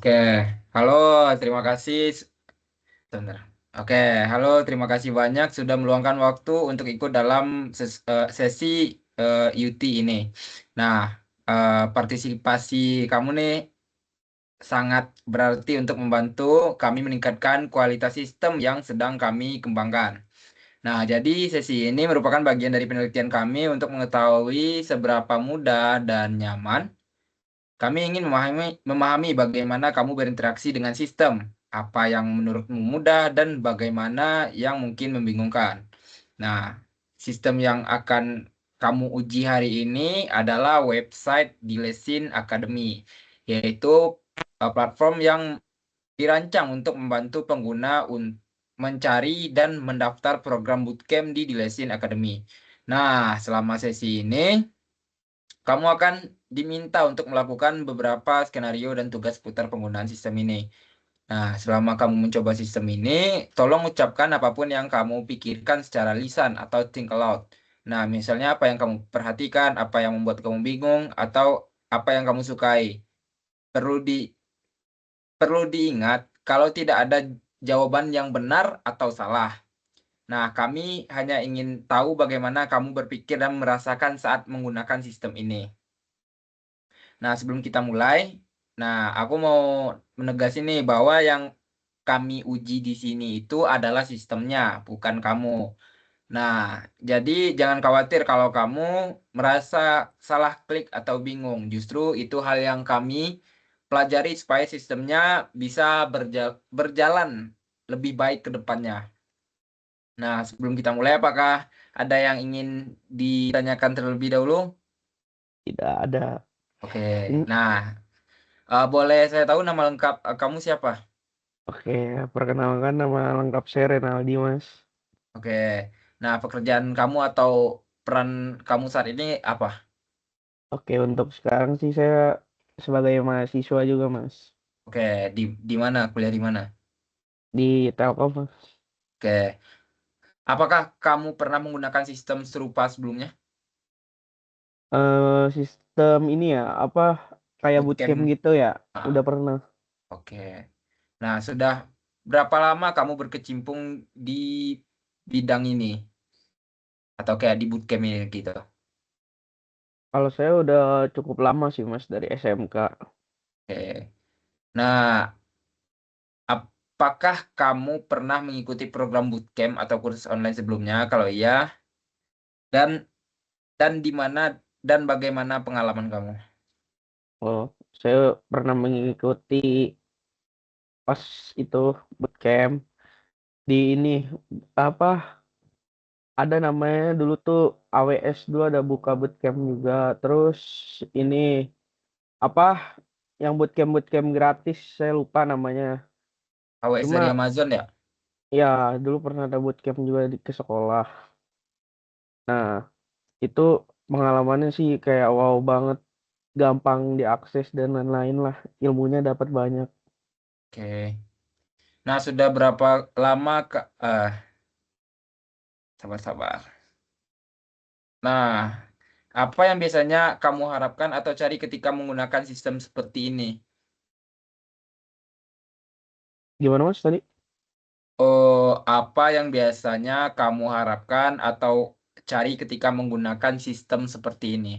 Oke, halo, terima kasih. Sebentar. Oke, halo, terima kasih banyak sudah meluangkan waktu untuk ikut dalam sesi UT ini. Nah, partisipasi kamu nih sangat berarti untuk membantu kami meningkatkan kualitas sistem yang sedang kami kembangkan. Nah, jadi sesi ini merupakan bagian dari penelitian kami untuk mengetahui seberapa mudah dan nyaman kami ingin memahami bagaimana kamu berinteraksi dengan sistem, apa yang menurutmu mudah dan bagaimana yang mungkin membingungkan. Nah, sistem yang akan kamu uji hari ini adalah website di Lesin Academy, yaitu platform yang dirancang untuk membantu pengguna mencari dan mendaftar program bootcamp di Lesin Academy. Nah, selama sesi ini kamu akan diminta untuk melakukan beberapa skenario dan tugas seputar penggunaan sistem ini. Nah, selama kamu mencoba sistem ini, tolong ucapkan apapun yang kamu pikirkan secara lisan atau think aloud. Nah, misalnya apa yang kamu perhatikan, apa yang membuat kamu bingung, atau apa yang kamu sukai. Perlu di perlu diingat kalau tidak ada jawaban yang benar atau salah. Nah, kami hanya ingin tahu bagaimana kamu berpikir dan merasakan saat menggunakan sistem ini. Nah, sebelum kita mulai, aku mau menegasin nih bahwa yang kami uji di sini itu adalah sistemnya, bukan kamu. Nah, jadi jangan khawatir kalau kamu merasa salah klik atau bingung. Justru itu hal yang kami pelajari supaya sistemnya bisa berjalan lebih baik ke depannya. Nah, sebelum kita mulai, apakah ada yang ingin ditanyakan terlebih dahulu? Tidak ada. Oke, Ini, nah, boleh saya tahu nama lengkap kamu siapa? oke, perkenalkan nama lengkap saya Renaldi, Mas. Oke. Nah, pekerjaan kamu atau peran kamu saat ini apa? Oke, untuk sekarang sih saya sebagai mahasiswa juga, Mas. Oke, di mana? Kuliah di mana? Di Telkom, Mas. Oke. Apakah kamu pernah menggunakan sistem serupa sebelumnya? Sistem ini ya, apa, kayak bootcamp Bootcamp. gitu ya, Ah, udah pernah. oke. Nah, sudah berapa lama kamu berkecimpung di bidang ini? Atau kayak di bootcamp ini gitu? Kalau saya udah cukup lama sih, Mas, dari SMK. Oke. Nah, apakah kamu pernah mengikuti program bootcamp atau kursus online sebelumnya? Kalau iya, dan di mana dan bagaimana pengalaman kamu? Oh, saya pernah mengikuti pas itu bootcamp di ini, apa, ada namanya dulu tuh AWS dulu ada buka bootcamp juga. Terus ini apa yang bootcamp gratis saya lupa namanya. AWS dari Cuma Amazon ya? ya dulu pernah ada bootcamp juga ke sekolah. Nah, itu pengalamannya sih kayak wow banget, gampang diakses dan lain-lain lah. Ilmunya dapat banyak. Oke. Nah, sudah berapa lama Kak? Sabar-sabar. Nah, apa yang biasanya kamu harapkan atau cari ketika menggunakan sistem seperti ini? Gimana Mas tadi? Oh, apa yang biasanya kamu harapkan atau cari ketika menggunakan sistem seperti ini?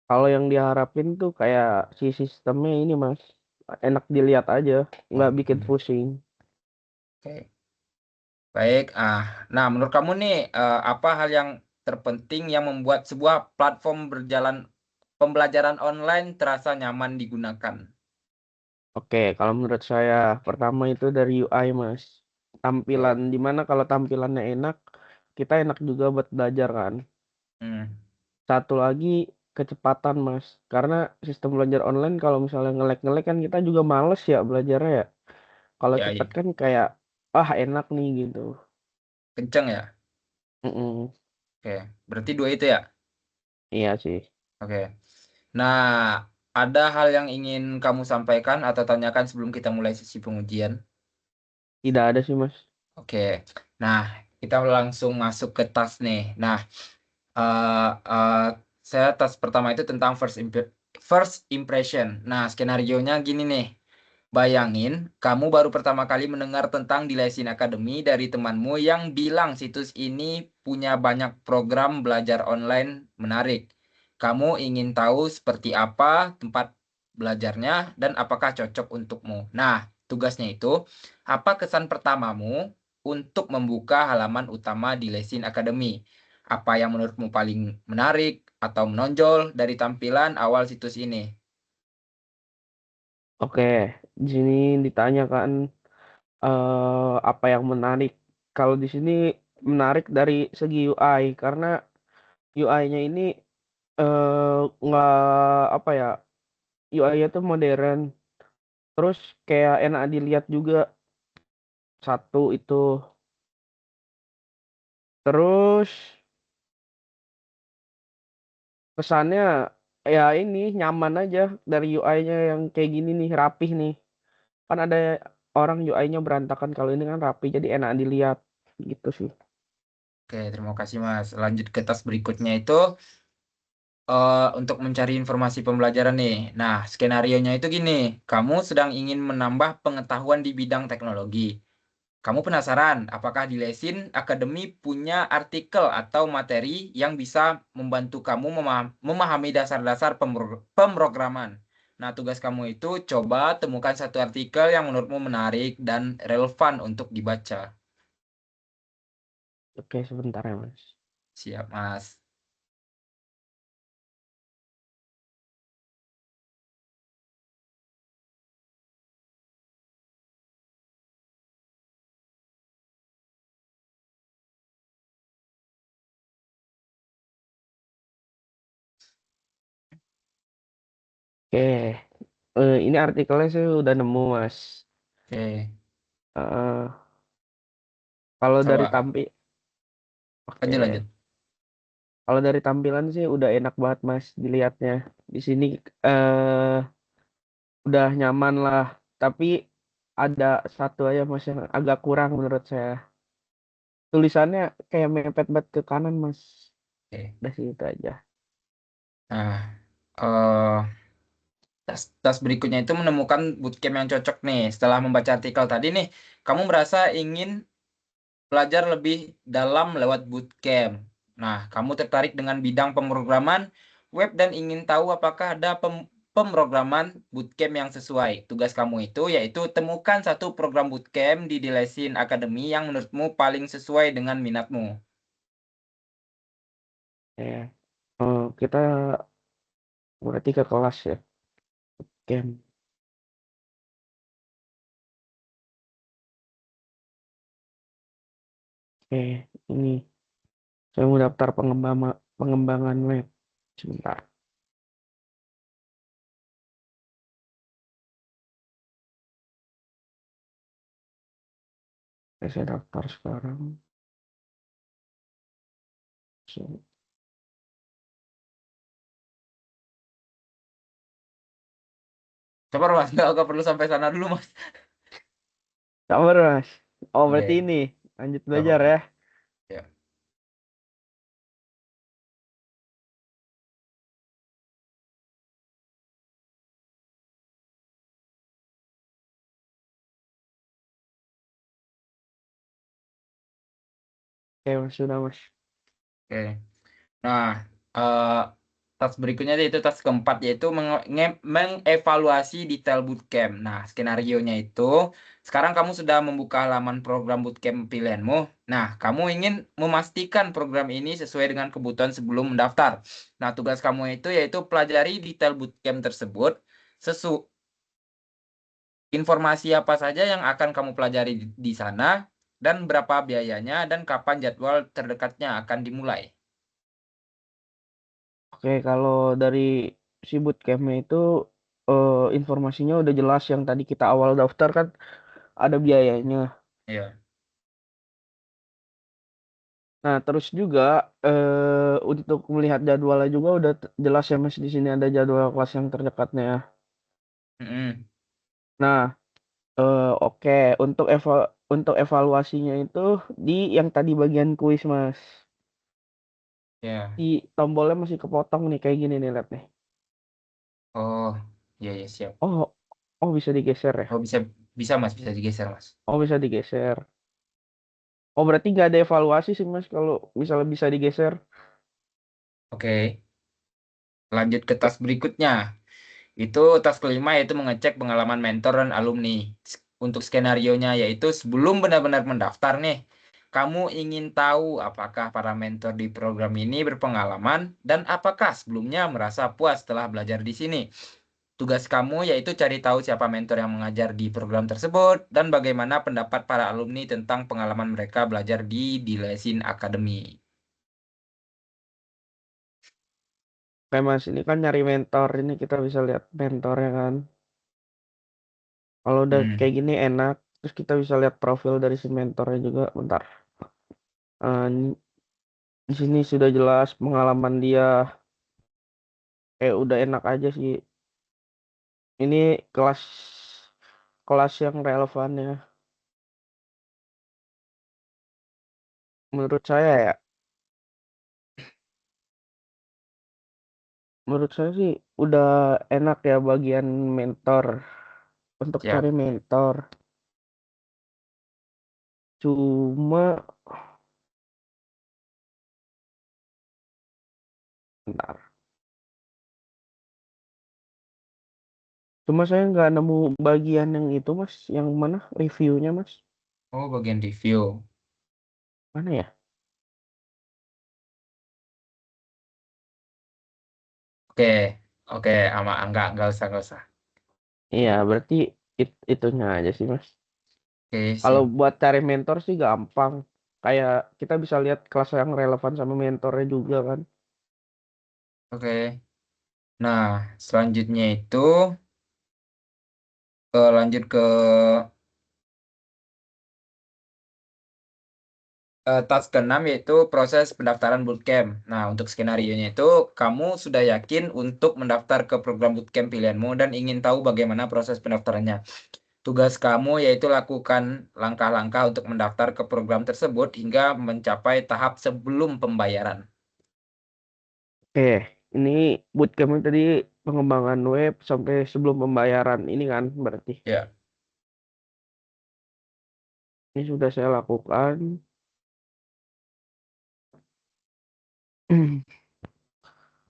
Kalau yang diharapin tuh kayak si sistemnya ini Mas, enak dilihat aja, nggak bikin Oke. pusing. Oke. Baik. Nah, menurut kamu nih, apa hal yang terpenting yang membuat sebuah platform pembelajaran online terasa nyaman digunakan? Oke, kalau menurut saya pertama itu dari UI, Mas. Oke. Tampilan dimana kalau tampilannya enak, kita enak juga buat belajar kan. Hmm. Satu lagi kecepatan, Mas. Karena sistem belajar online kalau misalnya ngelek-ngelek kan kita juga males ya belajarnya ya. Kalau Ya, cepet ya. kan kayak ah enak nih gitu. Kenceng ya? Mm-mm. Oke. Berarti dua itu ya? Iya sih. Oke. Nah, ada hal yang ingin kamu sampaikan atau tanyakan sebelum kita mulai sesi pengujian? Tidak ada sih, Mas. Oke. Nah, kita langsung masuk ke tas nih. Nah, eh, eh, tas pertama itu tentang first impression. Nah, skenarionya gini nih. Bayangin, kamu baru pertama kali mendengar tentang Dilesin Academy dari temanmu yang bilang situs ini punya banyak program belajar online menarik. Kamu ingin tahu seperti apa tempat belajarnya dan apakah cocok untukmu. Nah, tugasnya itu, apa kesan pertamamu untuk membuka halaman utama Dilesin Academy? Apa yang menurutmu paling menarik atau menonjol dari tampilan awal situs ini? Oke, di sini ditanyakan apa yang menarik. Kalau di sini menarik dari segi UI karena UI-nya ini nggak apa ya, UI-nya tuh modern, terus kayak enak dilihat juga satu itu. Terus kesannya ya ini nyaman aja dari UI-nya yang kayak gini nih, rapih nih. Kan ada orang UI-nya berantakan, kalau ini kan rapi jadi enak dilihat gitu sih. Oke, terima kasih Mas. Lanjut ke tas berikutnya itu untuk mencari informasi pembelajaran nih. Nah, skenarionya itu gini, kamu sedang ingin menambah pengetahuan di bidang teknologi. Kamu penasaran apakah di Lesin Academy punya artikel atau materi yang bisa membantu kamu memahami dasar-dasar pemrograman. Nah, tugas kamu itu coba temukan satu artikel yang menurutmu menarik dan relevan untuk dibaca. Oke, sebentar ya, Mas. Siap, Mas. Oke, ini artikelnya saya udah nemu, Mas. Oke, Eh, kalau dari coba oke, lanjut lanjut. kalau dari tampilan sih udah enak banget, Mas, dilihatnya. Di sini eh udah nyaman lah, tapi ada satu aja, Mas, yang agak kurang menurut saya. Tulisannya kayak mepet banget ke kanan, Mas. Oke. Udah sih itu aja. Nah, eh tas berikutnya itu menemukan bootcamp yang cocok nih. Setelah membaca artikel tadi nih, kamu merasa ingin belajar lebih dalam lewat bootcamp. Nah, kamu tertarik dengan bidang pemrograman web dan ingin tahu apakah ada pemrograman bootcamp yang sesuai. Tugas kamu itu yaitu temukan satu program bootcamp di Dilesin Academy yang menurutmu paling sesuai dengan minatmu. Ya, kita berarti ke kelas ya. Oke, oke, ini saya mau daftar pengembangan web. Sebentar. Oke, saya daftar sekarang. So, Coba Mas, nggak perlu sampai sana dulu Mas. sabar, Mas. Oh, berarti Oke, ini lanjut nggak belajar apa-apa. ya. Ya. Oke, Mas, sudah, Mas. Oke. Nah, eh, tas berikutnya itu tas keempat yaitu mengevaluasi detail bootcamp. Nah, skenarionya itu sekarang kamu sudah membuka halaman program bootcamp pilihanmu. Nah, kamu ingin memastikan program ini sesuai dengan kebutuhan sebelum mendaftar. Nah, tugas kamu itu yaitu pelajari detail bootcamp tersebut, sesu informasi apa saja yang akan kamu pelajari di sana dan berapa biayanya dan kapan jadwal terdekatnya akan dimulai. Oke, kalau dari si bootcamp-nya itu informasinya udah jelas, yang tadi kita awal daftar kan ada biayanya. Iya. Nah, terus juga untuk melihat jadwalnya juga udah jelas ya, Mas, di sini ada jadwal kelas yang terdekatnya ya. Mm-mm. Nah, oke, untuk evaluasinya itu di yang tadi bagian kuis, Mas. Ya. Si tombolnya masih kepotong nih kayak gini nih, lihat nih. Oh, iya ya siap. Oh, oh bisa digeser ya? Oh bisa bisa Mas, bisa digeser Mas. Oh bisa digeser. Oh berarti nggak ada evaluasi sih Mas kalau misalnya bisa digeser. Oke, lanjut ke tas berikutnya. Itu tas kelima yaitu mengecek pengalaman mentor dan alumni. Untuk skenarionya yaitu sebelum benar-benar mendaftar nih, kamu ingin tahu apakah para mentor di program ini berpengalaman dan apakah sebelumnya merasa puas setelah belajar di sini. Tugas kamu yaitu cari tahu siapa mentor yang mengajar di program tersebut dan bagaimana pendapat para alumni tentang pengalaman mereka belajar di Lesin Academy. Kayak Mas ini kan nyari mentor, ini kita bisa lihat mentornya kan. Kalau udah Hmm, kayak gini enak, terus kita bisa lihat profil dari si mentornya juga. Bentar. Di sini sudah jelas pengalaman dia. Udah enak aja sih. Ini kelas kelas yang relevan ya. Menurut saya ya, menurut saya sih udah enak ya bagian mentor. Untuk cari siap. mentor. Cuma, bentar. Cuma saya nggak nemu bagian yang itu mas. Yang mana reviewnya mas? Oh, bagian review. Mana ya? Oke, oke, enggak usah, enggak usah. Iya berarti itunya aja sih mas. Oke, Kalau siap. buat cari mentor sih gampang. Kayak kita bisa lihat kelas yang relevan sama mentornya juga kan. Oke. Nah, selanjutnya itu lanjut ke task ke-6 yaitu proses pendaftaran bootcamp. Nah, untuk skenarionya itu kamu sudah yakin untuk mendaftar ke program bootcamp pilihanmu dan ingin tahu bagaimana proses pendaftarannya. Tugas kamu yaitu lakukan langkah-langkah untuk mendaftar ke program tersebut hingga mencapai tahap sebelum pembayaran. Oke, ini bootcamp tadi pengembangan web sampai sebelum pembayaran ini kan berarti. Ya, Ini sudah saya lakukan.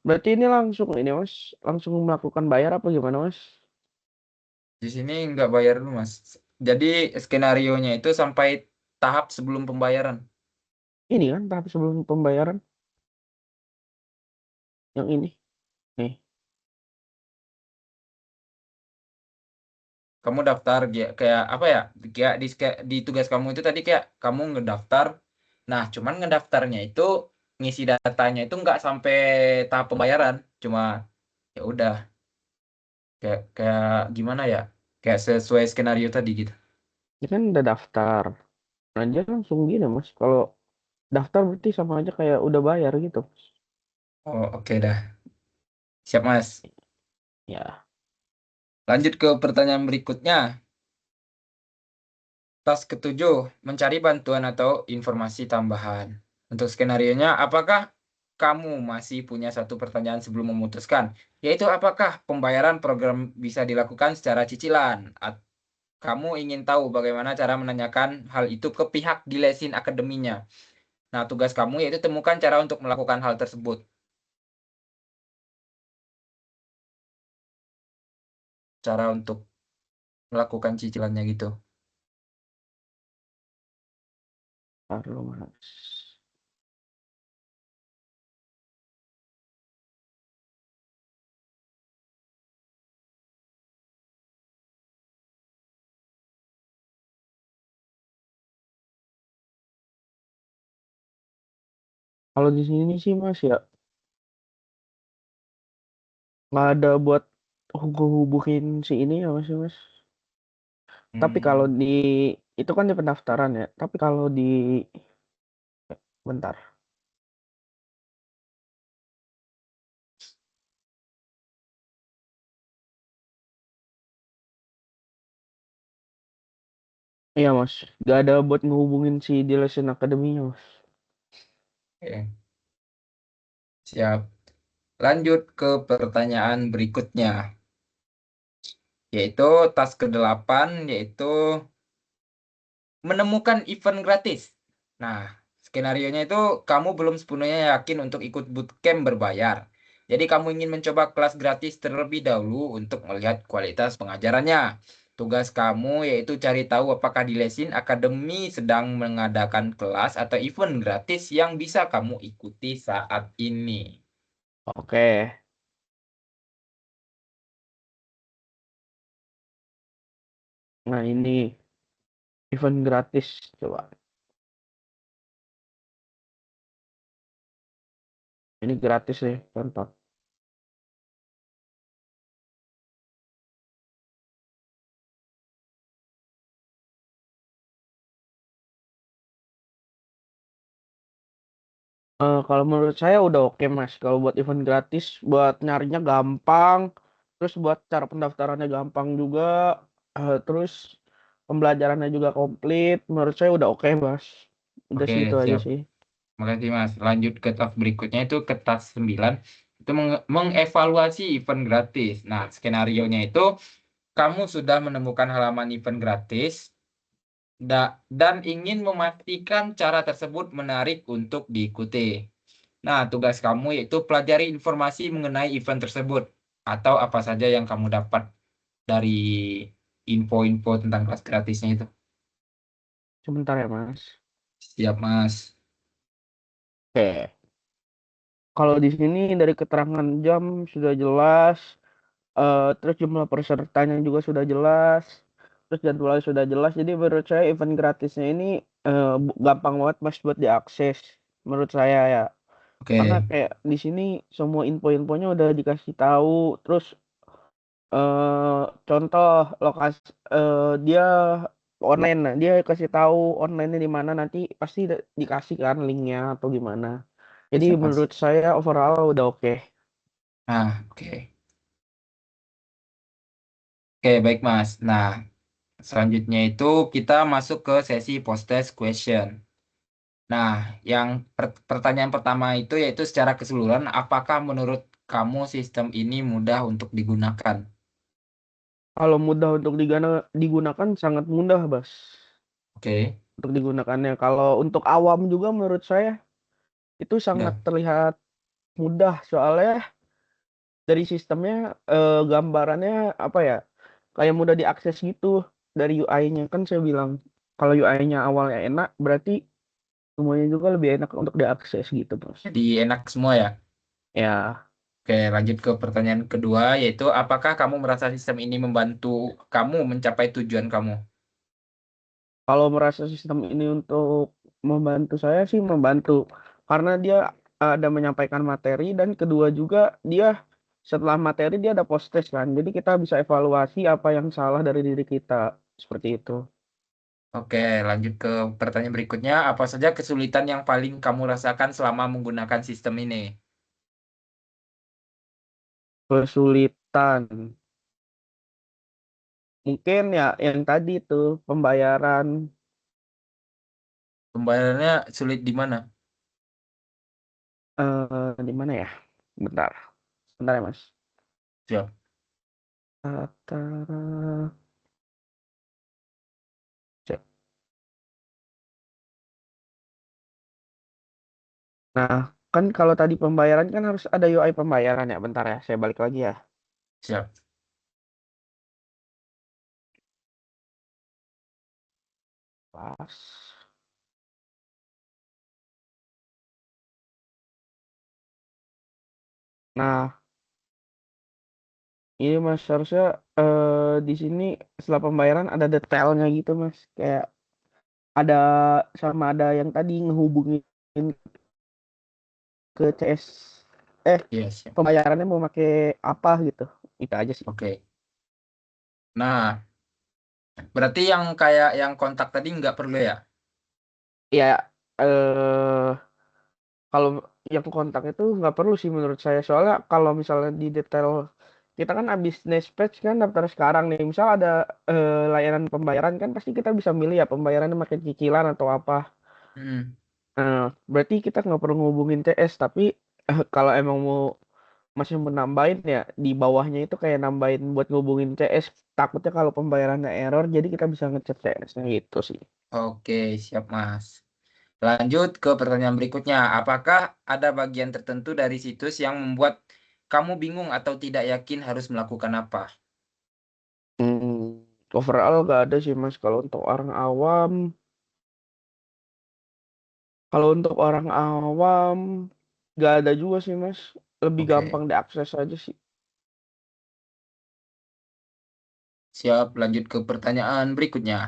Berarti ini langsung ini mas, langsung melakukan bayar apa gimana mas? di sini nggak bayar dulu, Mas. Jadi skenarionya itu sampai tahap sebelum pembayaran. Ini kan tahap sebelum pembayaran yang ini. Nih, Kamu daftar kayak apa ya? Kayak di tugas kamu itu tadi kayak kamu ngedaftar. Nah, cuman ngedaftarnya itu ngisi datanya itu nggak sampai tahap pembayaran. Cuma ya udah kayak kayak gimana ya? Kayak sesuai skenario tadi gitu. ini kan udah daftar. Nah dia langsung gini mas, kalau daftar berarti sama aja kayak udah bayar gitu. Oh, oke dah. Siap, Mas. Ya, Lanjut ke pertanyaan berikutnya. Tas ketujuh, mencari bantuan atau informasi tambahan. Untuk skenarionya, apakah kamu masih punya satu pertanyaan sebelum memutuskan? Yaitu apakah pembayaran program bisa dilakukan secara cicilan? Kamu ingin tahu bagaimana cara menanyakan hal itu ke pihak di Lesin Akademinya. Nah, tugas kamu yaitu temukan cara untuk melakukan hal tersebut. Cara untuk melakukan cicilannya gitu. taruh mas. Kalau di sini sih mas ya nggak ada buat hubungin si ini ya mas, ya, mas. Tapi kalau Hmm, di itu kan di pendaftaran ya. Tapi kalau di bentar. Iya mas, nggak ada buat ngehubungin si di lesson akademinya mas. oke. Siap. Lanjut ke pertanyaan berikutnya. yaitu task ke-8 yaitu menemukan event gratis. Nah, skenarionya itu kamu belum sepenuhnya yakin untuk ikut bootcamp berbayar. Jadi kamu ingin mencoba kelas gratis terlebih dahulu untuk melihat kualitas pengajarannya. Tugas kamu yaitu cari tahu apakah di Lesin Academy sedang mengadakan kelas atau event gratis yang bisa kamu ikuti saat ini. Oke. Nah, ini event gratis coba. Ini gratis nih, contoh. Kalau menurut saya udah oke Mas. Kalau buat event gratis, buat nyarinya gampang, terus buat cara pendaftarannya gampang juga, terus pembelajarannya juga komplit. Menurut saya udah oke Mas. Udah Oke, segitu aja siap. sih. Makasih Mas. Lanjut ke task berikutnya itu ke task 9. Itu mengevaluasi event gratis. Nah, skenarionya itu kamu sudah menemukan halaman event gratis dan ingin memastikan cara tersebut menarik untuk diikuti. Nah, tugas kamu yaitu pelajari informasi mengenai event tersebut atau apa saja yang kamu dapat dari info-info tentang kelas gratisnya itu. Sebentar ya Mas. Siap, Mas. Oke. Kalau di sini dari keterangan jam sudah jelas, terus jumlah pesertanya juga sudah jelas, terus jadwalnya sudah jelas. Jadi menurut saya event gratisnya ini gampang banget Mas buat diakses. Menurut saya ya. Karena Oke, kayak di sini semua info-infonya udah dikasih tahu, terus contoh lokasi dia online, nah dia kasih tahu online-nya di mana nanti pasti dikasih kan linknya atau gimana. Jadi siap, Mas. menurut saya overall udah oke. Nah, oke. Oke, baik, Mas. Nah, selanjutnya itu kita masuk ke sesi post-test question. Nah, yang pertanyaan pertama itu yaitu secara keseluruhan, apakah menurut kamu sistem ini mudah untuk digunakan? Kalau mudah untuk digunakan sangat mudah, Bas. Oke, Untuk digunakannya. Kalau untuk awam juga menurut saya itu sangat udah. terlihat mudah soalnya dari sistemnya gambarannya apa ya? Kayak mudah diakses gitu dari UI-nya kan saya bilang kalau UI-nya awalnya enak berarti semuanya juga lebih enak untuk diakses gitu, Bos. Jadi enak semua ya. Ya, Oke, lanjut ke pertanyaan kedua, yaitu apakah kamu merasa sistem ini membantu kamu mencapai tujuan kamu? kalau merasa sistem ini untuk membantu saya sih membantu karena dia ada menyampaikan materi dan kedua juga dia setelah materi dia ada post test kan. Jadi kita bisa evaluasi apa yang salah dari diri kita seperti itu. Oke, lanjut ke pertanyaan berikutnya. Apa saja kesulitan yang paling kamu rasakan selama menggunakan sistem ini? Kesulitan mungkin ya yang tadi tuh pembayaran Pembayarannya sulit di mana? di mana ya? Bentar, bentar ya Mas. Siap, Tata- Cek. Nah, kan kalau tadi pembayaran kan harus ada UI pembayaran ya. Bentar ya, saya balik lagi ya. siap. Pas. Nah, ini Mas harusnya di sini setelah pembayaran ada detailnya gitu Mas. Kayak ada sama ada yang tadi ngehubungin ke CS. Iya, siap. Pembayarannya mau pakai apa gitu. Itu aja sih. Oke. Nah, berarti yang kayak yang kontak tadi nggak perlu ya? Ya, kalau yang kontak itu nggak perlu sih menurut saya. Soalnya kalau misalnya di detail kita kan habis Nextpage kan daftar sekarang nih. Misal ada layanan pembayaran kan pasti kita bisa milih ya pembayarannya makin cicilan atau apa. Hmm. Nah, berarti kita nggak perlu ngubungin CS. Tapi kalau emang mau masih menambahin ya di bawahnya itu kayak nambahin buat ngubungin CS. Takutnya kalau pembayarannya error, jadi kita bisa ngecek CS-nya gitu sih. Oke, siap Mas. Lanjut ke pertanyaan berikutnya. Apakah ada bagian tertentu dari situs yang membuat kamu bingung atau tidak yakin harus melakukan apa? Overall gak ada sih Mas. Kalau untuk orang awam gak ada juga sih Mas. Lebih Oke, gampang diakses aja sih. siap. Lanjut ke pertanyaan berikutnya.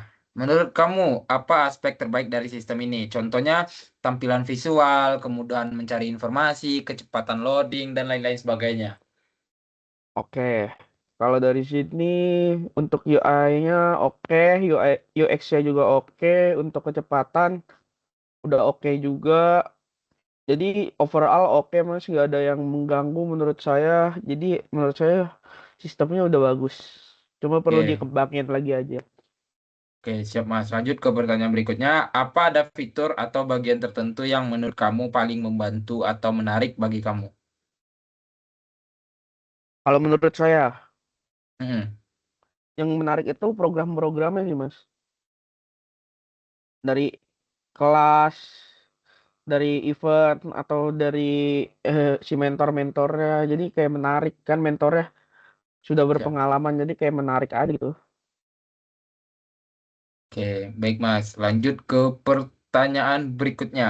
Menurut kamu, apa aspek terbaik dari sistem ini? Contohnya, tampilan visual, kemudahan mencari informasi, kecepatan loading, dan lain-lain sebagainya. Oke, kalau dari sini untuk UI-nya oke, UI, UX-nya juga oke, untuk kecepatan udah oke juga. Jadi overall oke Mas, nggak ada yang mengganggu menurut saya. Jadi menurut saya sistemnya udah bagus. Cuma perlu Oke, dikembangin lagi aja. oke, siap Mas. Lanjut ke pertanyaan berikutnya. Apa ada fitur atau bagian tertentu yang menurut kamu paling membantu atau menarik bagi kamu? Kalau menurut saya Hmm, yang menarik itu program-programnya sih Mas. Dari kelas, dari event atau dari si mentor-mentornya. Jadi kayak menarik kan mentornya sudah siap. berpengalaman jadi kayak menarik aja gitu. Oke, baik Mas. Lanjut ke pertanyaan berikutnya.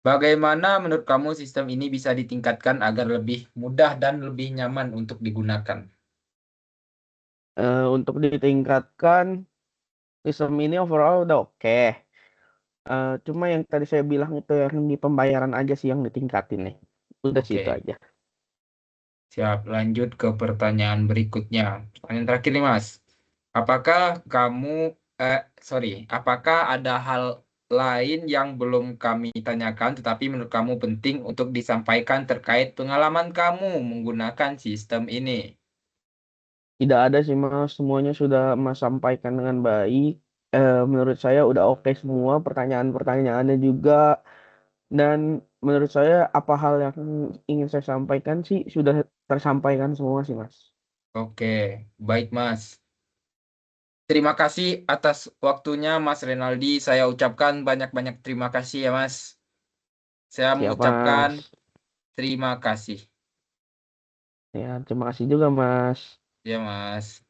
Bagaimana menurut kamu sistem ini bisa ditingkatkan agar lebih mudah dan lebih nyaman untuk digunakan? Untuk ditingkatkan sistem ini overall udah oke. Cuma yang tadi saya bilang itu yang di pembayaran aja sih yang ditingkatin nih. Udah sih itu Oke, aja. siap. Lanjut ke pertanyaan berikutnya. Pertanyaan terakhir nih Mas. Apakah kamu, eh, sorry, apakah ada hal lain yang belum kami tanyakan tetapi menurut kamu penting untuk disampaikan terkait pengalaman kamu menggunakan sistem ini? Tidak ada sih Mas, semuanya sudah Mas sampaikan dengan baik. Menurut saya udah oke semua pertanyaan-pertanyaannya juga. Dan menurut saya apa hal yang ingin saya sampaikan sih sudah tersampaikan semua sih Mas. Oke, baik Mas. Terima kasih atas waktunya Mas Renaldi. Saya ucapkan banyak-banyak terima kasih ya Mas. Saya Siap mengucapkan Mas. terima kasih. Ya, terima kasih juga Mas. Ya Mas.